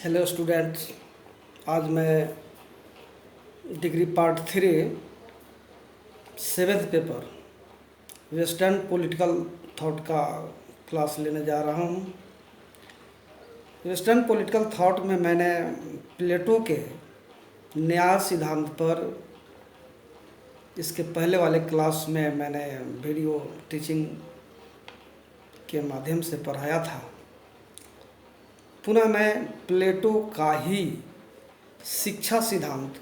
Hello students. आज मैं degree part 3 seventh paper western political thought का क्लास लेने जा रहा हूँ। वेस्टर्न पॉलिटिकल थॉट में मैंने प्लेटो के न्याय सिद्धांत पर इसके पहले वाले क्लास में मैंने वीडियो टीचिंग के माध्यम से पढ़ाया था। पुनः मैं प्लेटो का ही शिक्षा सिद्धांत,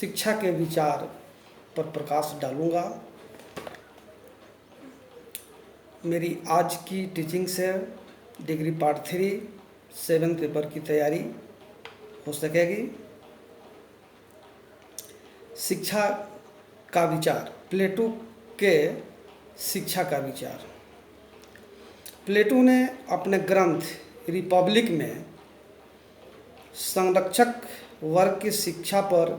शिक्षा के विचार पर प्रकाश डालूंगा। मेरी आज की टीचिंग से डिग्री पार्ट 3 सेवेंथ पेपर की तैयारी हो सकेगी। शिक्षा का विचार, प्लेटो के शिक्षा का विचार। प्लेटो ने अपने ग्रंथ रिपब्लिक में संरक्षक वर्ग की शिक्षा पर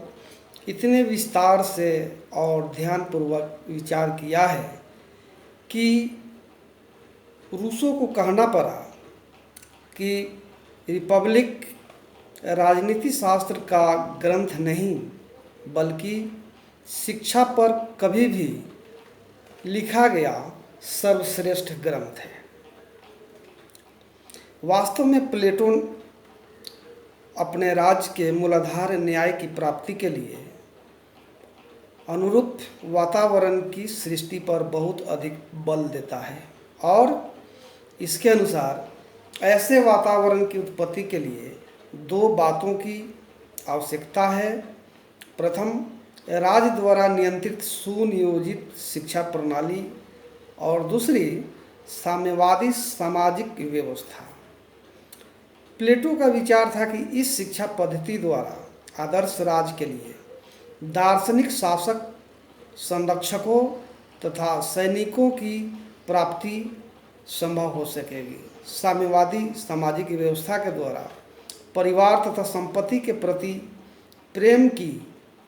इतने विस्तार से और ध्यानपूर्वक विचार किया है कि रूसो को कहना पड़ा कि रिपब्लिक राजनीति शास्त्र का ग्रंथ नहीं बल्कि शिक्षा पर कभी भी लिखा गया सर्वश्रेष्ठ ग्रंथ है। वास्तव में प्लेटो अपने राज्य के मूलाधार न्याय की प्राप्ति के लिए अनुरूप वातावरण की सृष्टि पर बहुत अधिक बल देता है और इसके अनुसार ऐसे वातावरण की उत्पत्ति के लिए दो बातों की आवश्यकता है। प्रथम, राज्य द्वारा नियंत्रित सुनियोजित शिक्षा प्रणाली और दूसरी, साम्यवादी सामाजिक व्यवस्था। प्लेटो का विचार था कि इस शिक्षा पद्धति द्वारा आदर्श राज्य के लिए दार्शनिक शासक, संरक्षकों तथा सैनिकों की प्राप्ति संभव हो सकेगी। साम्यवादी सामाजिक व्यवस्था के द्वारा परिवार तथा संपत्ति के प्रति प्रेम की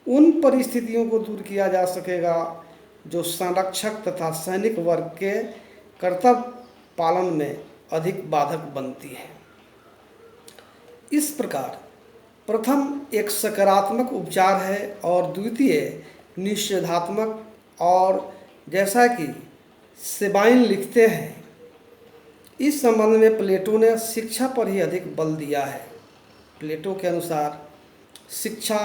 उन परिस्थितियों को दूर किया जा सकेगा जो संरक्षक तथा सैनिक वर्ग के कर्तव्य पालन में अधिक बाधक बनती है। इस प्रकार प्रथम एक सकारात्मक उपचार है और द्वितीय निषेधात्मक। और जैसा कि सेबाइन लिखते हैं, इस संबंध में प्लेटो ने शिक्षा पर ही अधिक बल दिया है। प्लेटो के अनुसार शिक्षा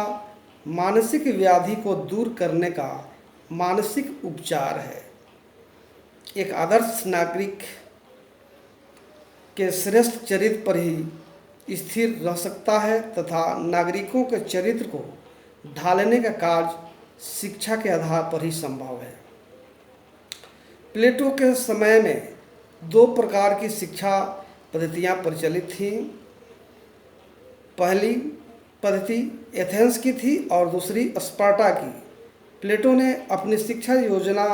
मानसिक व्याधि को दूर करने का मानसिक उपचार है। एक आदर्श नागरिक के श्रेष्ठ चरित्र पर ही स्थिर रह सकता है तथा नागरिकों के चरित्र को ढालने का कार्य शिक्षा के आधार पर ही संभव है। प्लेटो के समय में दो प्रकार की शिक्षा पद्धतियां प्रचलित थीं। पहली पद्धति एथेंस की थी और दूसरी स्पार्टा की। प्लेटो ने अपनी शिक्षा योजना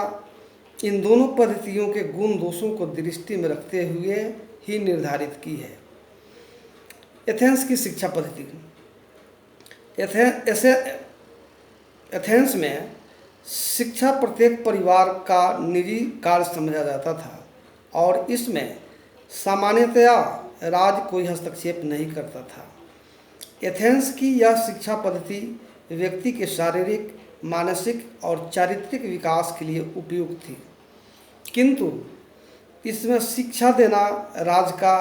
इन दोनों पद्धतियों के गुण दोषों को दृष्टि में रखते हुए ही निर्धारित की है। एथेंस की शिक्षा पद्धति। एथेंस में शिक्षा प्रत्येक परिवार का निजी कार्य समझा जाता था और इसमें सामान्यतया राज कोई हस्तक्षेप नहीं करता था। एथेंस की यह शिक्षा पद्धति व्यक्ति के शारीरिक, मानसिक और चारित्रिक विकास के लिए उपयुक्त थी, किंतु इसमें शिक्षा देना राज का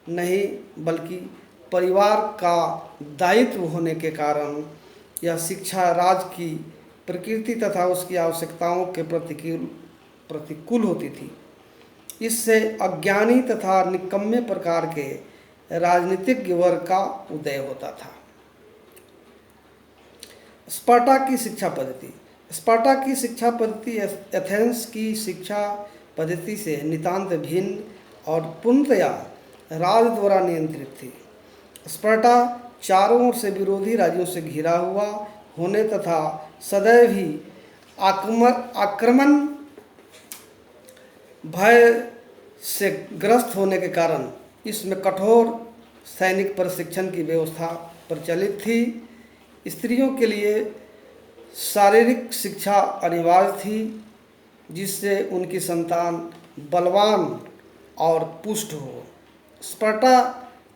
नहीं बल्कि परिवार का दायित्व होने के कारण यह शिक्षा राज्य की प्रकृति तथा उसकी आवश्यकताओं के प्रतिकूल होती थी। इससे अज्ञानी तथा निकम्मे प्रकार के राजनीतिज्ञ वर्ग का उदय होता था। स्पार्टा की शिक्षा पद्धति। स्पार्टा की शिक्षा पद्धति एथेंस की शिक्षा पद्धति से नितांत भिन्न और पूर्णतया राज द्वारा नियंत्रित थी। स्पार्टा चारों ओर से विरोधी राज्यों से घिरा हुआ होने तथा सदैव ही आक्रमण भय से ग्रस्त होने के कारण इसमें कठोर सैनिक प्रशिक्षण की व्यवस्था प्रचलित थी। स्त्रियों के लिए शारीरिक शिक्षा अनिवार्य थी जिससे उनकी संतान बलवान और पुष्ट हो। स्पार्टा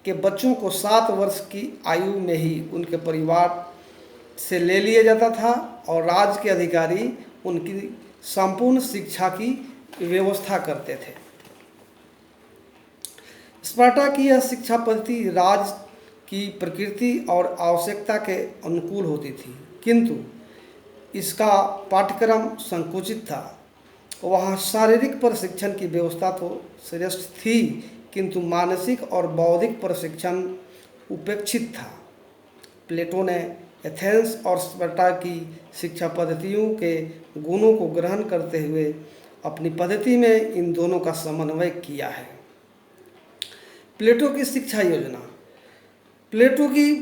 के बच्चों को 7 वर्ष की आयु में ही उनके परिवार से ले लिया जाता था और राज्य के अधिकारी उनकी संपूर्ण शिक्षा की व्यवस्था करते थे। स्पार्टा की यह शिक्षा पद्धति राज्य की प्रकृति और आवश्यकता के अनुकूल होती थी, किंतु इसका पाठ्यक्रम संकुचित था। वहाँ शारीरिक प्रशिक्षण की व्यवस्था तो श्रेष्ठ थी, किंतु मानसिक और बौद्धिक प्रशिक्षण उपेक्षित था। प्लेटो ने एथेंस और स्पार्टा की शिक्षा पद्धतियों के गुणों को ग्रहण करते हुए अपनी पद्धति में इन दोनों का समन्वय किया है। प्लेटो की शिक्षा योजना। प्लेटो की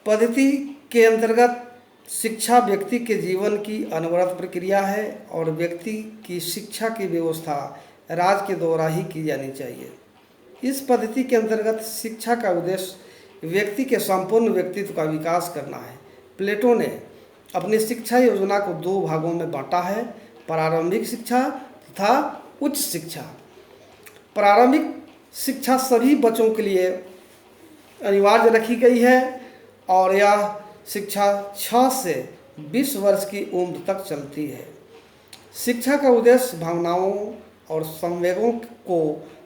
पद्धति के अंतर्गत शिक्षा व्यक्ति के जीवन की अनवरत प्रक्रिया है और व्यक्ति की शिक्षा की व्यवस्था राज्य के द्वारा ही की जानी चाहिए। इस पद्धति के अंतर्गत शिक्षा का उद्देश्य व्यक्ति के संपूर्ण व्यक्तित्व का विकास करना है। प्लेटो ने अपनी शिक्षा योजना को 2 भागों में बांटा है, प्रारंभिक शिक्षा तथा उच्च शिक्षा। प्रारंभिक शिक्षा सभी बच्चों के लिए अनिवार्य रखी गई है और यह शिक्षा 6 से 20 वर्ष की उम्र तक चलती है। शिक्षा का उद्देश्य भावनाओं और संवेगों को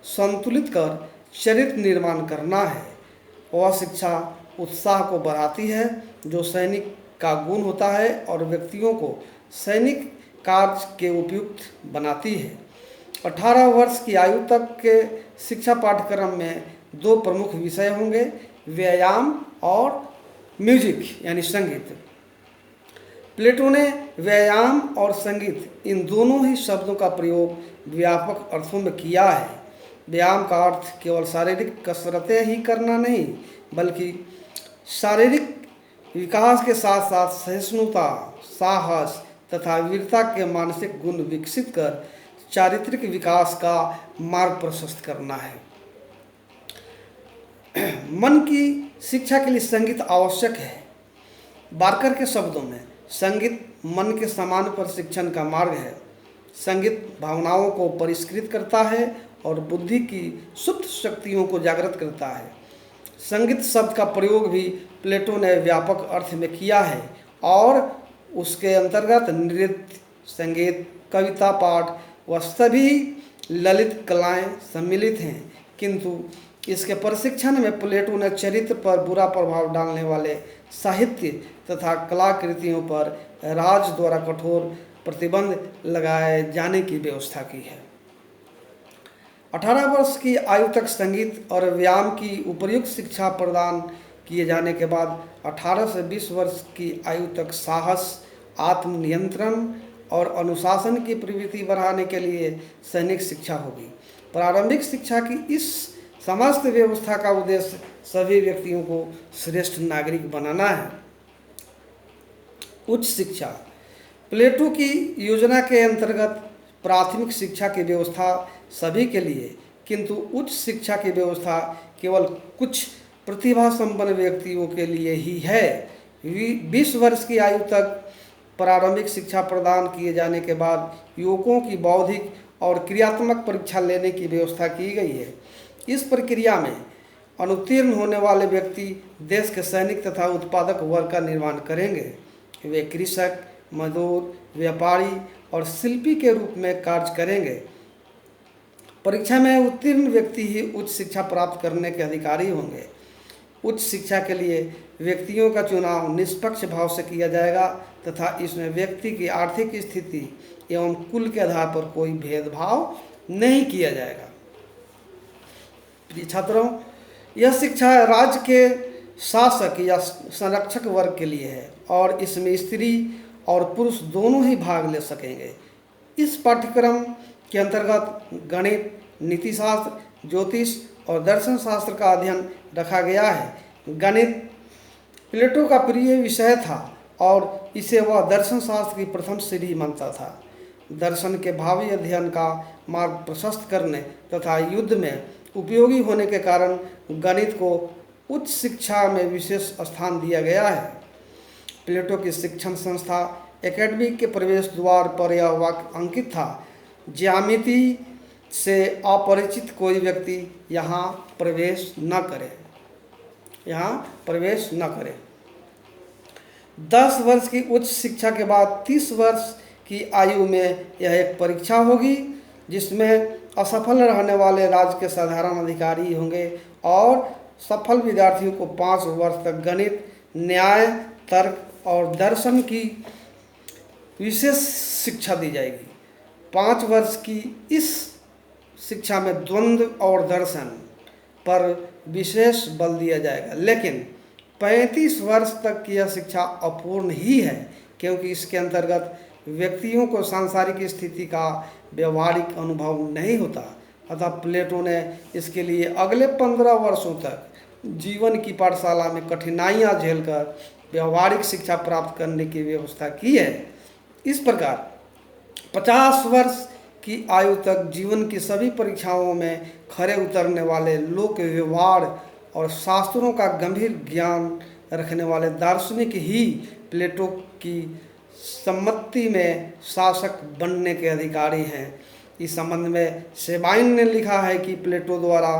संतुलित कर चरित्र निर्माण करना है। वह शिक्षा उत्साह को बढ़ाती है जो सैनिक का गुण होता है और व्यक्तियों को सैनिक कार्य के उपयुक्त बनाती है। 18 वर्ष की आयु तक के शिक्षा पाठ्यक्रम में 2 प्रमुख विषय होंगे, व्यायाम और म्यूजिक यानी संगीत। प्लेटो ने व्यायाम और संगीत इन दोनों ही शब्दों का प्रयोग व्यापक अर्थों में किया है। व्यायाम का अर्थ केवल शारीरिक कसरतें ही करना नहीं, बल्कि शारीरिक विकास के साथ साथ सहिष्णुता, साहस तथा वीरता के मानसिक गुण विकसित कर चारित्रिक विकास का मार्ग प्रशस्त करना है। मन की शिक्षा के लिए संगीत आवश्यक है। बार्कर के शब्दों में संगीत मन के समान प्रशिक्षण का मार्ग है। संगीत भावनाओं को परिष्कृत करता है और बुद्धि की सुप्त शक्तियों को जागृत करता है। संगीत शब्द का प्रयोग भी प्लेटो ने व्यापक अर्थ में किया है और उसके अंतर्गत नृत्य, संगीत, कविता पाठ व सभी ललित कलाएं सम्मिलित हैं। किंतु इसके प्रशिक्षण में प्लेटो ने चरित्र पर बुरा प्रभाव डालने वाले साहित्य तथा कलाकृतियों पर राज्य द्वारा कठोर प्रतिबंध लगाए जाने की व्यवस्था की है। 18 वर्ष की आयु तक संगीत और व्यायाम की उपर्युक्त शिक्षा प्रदान किए जाने के बाद 18 से 20 वर्ष की आयु तक साहस, आत्मनियंत्रण और अनुशासन की प्रवृत्ति बढ़ाने के लिए सैनिक शिक्षा होगी। प्रारंभिक शिक्षा की इस समस्त व्यवस्था का उद्देश्य सभी व्यक्तियों को श्रेष्ठ नागरिक बनाना है। उच्च शिक्षा। प्लेटो की योजना के अंतर्गत प्राथमिक शिक्षा की व्यवस्था सभी के लिए, किंतु उच्च शिक्षा की व्यवस्था केवल कुछ प्रतिभा संपन्न व्यक्तियों के लिए ही है। 20 वर्ष की आयु तक प्रारंभिक शिक्षा प्रदान किए जाने के बाद युवकों की बौद्धिक और क्रियात्मक परीक्षा लेने की व्यवस्था की गई है। इस प्रक्रिया में अनुत्तीर्ण होने वाले व्यक्ति देश के सैनिक तथा उत्पादक वर्ग का निर्माण करेंगे। वे कृषक, मजदूर, व्यापारी और शिल्पी के रूप में कार्य करेंगे। परीक्षा में उत्तीर्ण व्यक्ति ही उच्च शिक्षा प्राप्त करने के अधिकारी होंगे। उच्च शिक्षा के लिए व्यक्तियों का चुनाव निष्पक्ष भाव से किया जाएगा तथा इसमें व्यक्ति की आर्थिक स्थिति एवं कुल के आधार पर कोई भेदभाव नहीं किया जाएगा। प्रिय छात्रों, यह शिक्षा राज्य के शासक या संरक्षक वर्ग के लिए है और इसमें स्त्री और पुरुष दोनों ही भाग ले सकेंगे। इस पाठ्यक्रम के अंतर्गत गणित, नीतिशास्त्र, ज्योतिष और दर्शन शास्त्र का अध्ययन रखा गया है। गणित प्लेटो का प्रिय विषय था और इसे वह दर्शन शास्त्र की प्रथम सीढ़ी मानता था। दर्शन के भावी अध्ययन का मार्ग प्रशस्त करने तथा युद्ध में उपयोगी होने के कारण गणित को उच्च शिक्षा में विशेष स्थान दिया गया है। प्लेटो की शिक्षण संस्था एकेडमी के प्रवेश द्वार पर यह वाक्य अंकित था, ज्यामिति से अपरिचित कोई व्यक्ति यहाँ प्रवेश न करे। यहाँ प्रवेश न करें। 10 वर्ष की उच्च शिक्षा के बाद 30 वर्ष की आयु में यह एक परीक्षा होगी, जिसमें असफल रहने वाले राज्य के साधारण अधिकारी होंगे और सफल विद्यार्थियों को 5 वर्ष तक गणित, न्याय, तर्क और दर्शन की विशेष शिक्षा दी जाएगी। 5 वर्ष की इस शिक्षा में द्वंद्व और दर्शन पर विशेष बल दिया जाएगा, लेकिन 35 वर्ष तक की यह शिक्षा अपूर्ण ही है, क्योंकि इसके अंतर्गत व्यक्तियों को सांसारिक स्थिति का व्यवहारिक अनुभव नहीं होता। अतः प्लेटो ने इसके लिए अगले 15 वर्षों तक जीवन की पाठशाला में कठिनाइयाँ झेलकर व्यवहारिक शिक्षा प्राप्त करने की व्यवस्था की है। इस प्रकार 50 वर्ष की आयु तक जीवन की सभी परीक्षाओं में खरे उतरने वाले लोक व्यवहार और शास्त्रों का गंभीर ज्ञान रखने वाले दार्शनिक ही प्लेटो की सम्मति में शासक बनने के अधिकारी हैं। इस संबंध में सेबाइन ने लिखा है कि प्लेटो द्वारा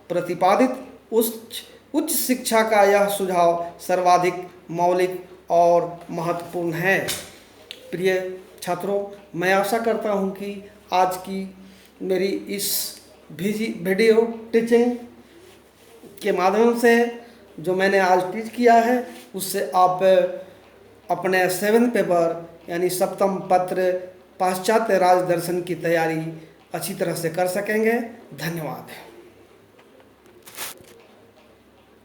प्रतिपादित उच्च शिक्षा का यह सुझाव सर्वाधिक मौलिक और महत्वपूर्ण है। प्रिय छात्रों, मैं आशा करता हूं कि आज की मेरी इस वीडियो टीचिंग के माध्यम से जो मैंने आज टीच किया है, उससे आप अपने 7th पेपर यानी सप्तम पत्र पाश्चात्य राज दर्शन की तैयारी अच्छी तरह से कर सकेंगे। धन्यवाद।